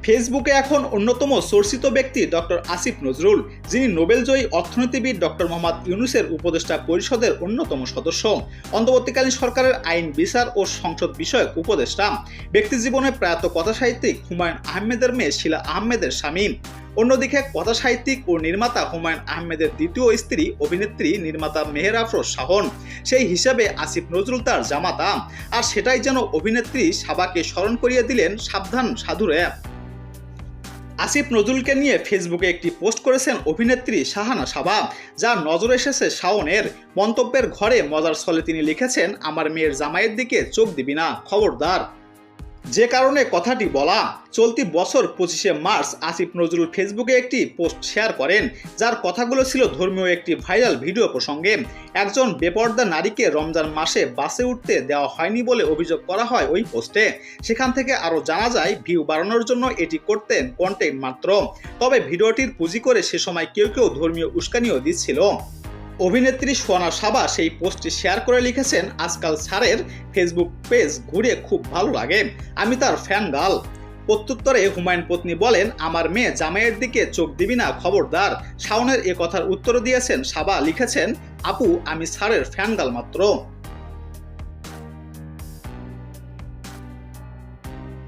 ফেসবুকে এখন অন্যতম চর্চিত ব্যক্তি ডক্টর আসিফ নজরুল, যিনি নোবেলজয়ী অর্থনীতিবিদ ডক্টর মোহাম্মদ ইউনূসের উপদেষ্টা পরিষদের অন্যতম সদস্য, অন্তর্বর্তীকালীন সরকারের আইন, বিচার ও সংসদ বিষয়ক উপদেষ্টা। ব্যক্তিজীবনে প্রয়াত কথাসাহিত্যিক হুমায়ুন আহমেদের মেয়ে শিলা আহমেদের স্বামী। অন্যদিকে কথাসাহিত্যিক ও নির্মাতা হুমায়ুন আহমেদের দ্বিতীয় স্ত্রী অভিনেত্রী নির্মাতা মেহের আফরোজ শাওন, সেই হিসাবে আসিফ নজরুল তার জামাতা। আর সেটাই যেন অভিনেত্রী সাবাকে স্মরণ করিয়ে দিলেন সাবধান সাধুরে। আসিফ নজরুলকে নিয়ে ফেসবুকে একটি পোস্ট করেছেন অভিনেত্রী শাহানা সাবা, যার নজর এসেছে শাওনের মন্তব্যের ঘরে। মজার ছলে তিনি লিখেছেন, আমার মেয়ের জামাইয়ের দিকে চোখ দিবি না, খবরদার। যে কারণে কথাটি বলা। চলতি বছর 25শে মার্চ আসিফ নজরুল ফেসবুকে একটি পোস্ট শেয়ার করেন, যার কথাগুলো ছিল ধর্মীয় একটি ভাইরাল ভিডিও প্রসঙ্গে। একজন বেপর্দা নারীকে রমজান মাসে বাসে উঠতে দেওয়া হয়নি বলে অভিযোগ করা হয় ওই পোস্টে। সেখান থেকে আরও জানা যায়, ভিউ বাড়ানোর জন্য এটি করতেন কন্টেন্ট মাত্র। তবে ভিডিওটির পুঁজি করে সে সময় কেউ ধর্মীয় উস্কানিও দিচ্ছিল। অভিনেত্রী সোহানা সাবা সেই পোস্টটি শেয়ার করে লিখেছেন, আজকাল স্যারের ফেসবুক পেজ ঘুরে খুব ভালো লাগে, আমি তার ফ্যান গার্ল। প্রত্যুত্তরে হুমায়ুন পত্নী বলেন, আমার মেয়ে জামাইয়ের দিকে চোখ দিবি না, খবরদার। শাওনের এ কথার উত্তর দিয়েছেন সাবা, লিখেছেন, আপু আমি স্যারের ফ্যান গার্ল মাত্র।